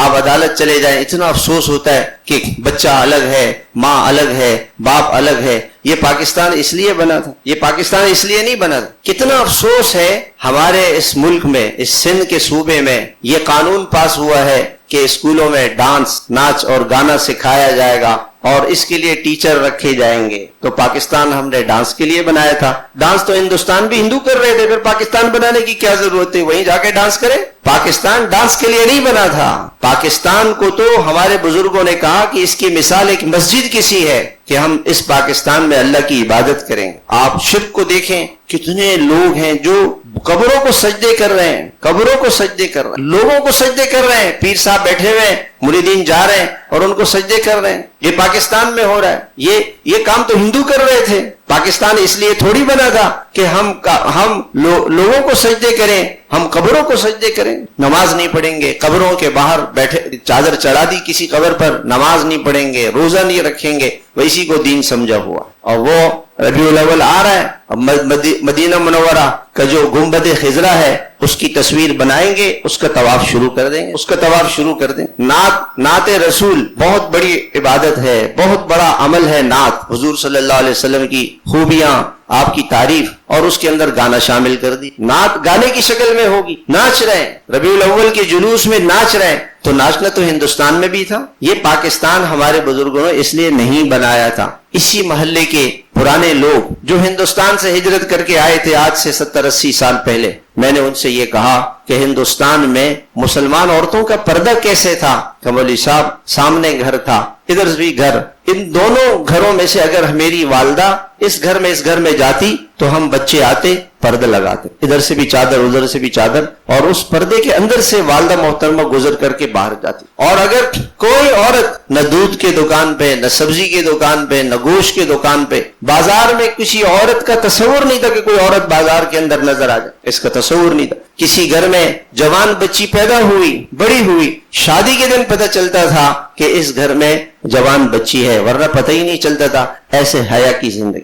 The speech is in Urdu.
آپ عدالت چلے جائیں اتنا افسوس ہوتا ہے کہ بچہ الگ ہے، ماں الگ ہے، باپ الگ ہے۔ یہ پاکستان اس لیے بنا تھا، یہ پاکستان اس لیے نہیں بنا تھا۔ کتنا افسوس ہے ہمارے اس ملک میں، اس سندھ کے صوبے میں یہ قانون پاس ہوا ہے کہ اسکولوں میں ڈانس، ناچ اور گانا سکھایا جائے گا اور اس کے لیے ٹیچر رکھے جائیں گے۔ تو پاکستان ہم نے ڈانس کے لیے بنایا تھا، ڈانس تو ہندوستان بھی ہندو کر رہے تھے، پھر پاکستان بنانے کی کیا ضرورت ہے؟ وہیں جا کے ڈانس کریں۔ پاکستان ڈانس کے لیے نہیں بنا تھا، پاکستان کو تو ہمارے بزرگوں نے کہا کہ اس کی مثال ایک مسجد کسی ہے کہ ہم اس پاکستان میں اللہ کی عبادت کریں۔ آپ شرک کو دیکھیں، کتنے لوگ ہیں جو قبروں کو سجدے کر رہے ہیں، قبروں کو سجدے کر رہے ہیں، لوگوں کو سجدے کر رہے ہیں، پیر صاحب بیٹھے ہوئے ہیں، مریدین جا رہے ہیں اور ان کو سجدے کر رہے ہیں۔ یہ پاکستان میں ہو رہا ہے، یہ کام تو ہندو کر رہے تھے۔ پاکستان اس لیے تھوڑی بنا تھا کہ ہم لوگوں کو سجدے کریں، ہم قبروں کو سجدے کریں۔ نماز نہیں پڑھیں گے، قبروں کے باہر بیٹھے چادر چڑھا دی کسی قبر پر، نماز نہیں پڑھیں گے، روزہ نہیں رکھیں گے، ویسی کو دین سمجھا ہوا۔ اور وہ ربیع الاول آ رہا ہے، اب مدینہ منورہ کا جو گنبد خضرا ہے اس کی تصویر بنائیں گے، اس کا طواف شروع کر دیں گے، اس کا طواف شروع کر دیں۔ نعت رسول بہت بڑی عبادت ہے، بہت بڑا عمل ہے نعت، حضور صلی اللہ علیہ وسلم کی خوبیاں، آپ کی تعریف، اور اس کے اندر گانا شامل کر دی۔ نعت گانے کی شکل میں ہوگی، ناچ رہے ہیں، ربیع الاول کے جلوس میں ناچ رہے ہیں، تو ناچنا تو ہندوستان میں بھی تھا۔ یہ پاکستان ہمارے بزرگوں نے اس لیے نہیں بنایا تھا۔ اسی محلے کے پرانے لوگ جو ہندوستان سے ہجرت کر کے آئے تھے آج سے 70-80 سال پہلے، میں نے ان سے یہ کہا کہ ہندوستان میں مسلمان عورتوں کا پردہ کیسے تھا؟ کہ مولوی صاحب سامنے گھر تھا، ادھر بھی گھر، ان دونوں گھروں میں سے اگر میری والدہ اس گھر میں جاتی تو ہم بچے آتے پردہ لگاتے، ادھر سے بھی چادر ادھر سے بھی چادر، اور اس پردے کے اندر سے والدہ محترمہ گزر کر کے باہر جاتی۔ اور اگر کوئی عورت نہ دودھ کے دکان پہ، نہ سبزی کے دکان پہ، نہ گوشت کے دکان پہ، بازار میں کسی عورت کا تصور نہیں تھا کہ کوئی عورت بازار کے اندر نظر آ جائے، اس کا تصور نہیں تھا۔ کسی گھر میں جوان بچی پیدا ہوئی، بڑی ہوئی، شادی کے دن پتہ چلتا تھا کہ اس گھر میں جوان بچی ہے، ورنہ پتہ ہی نہیں چلتا تھا۔ ایسے حیا کی زندگی۔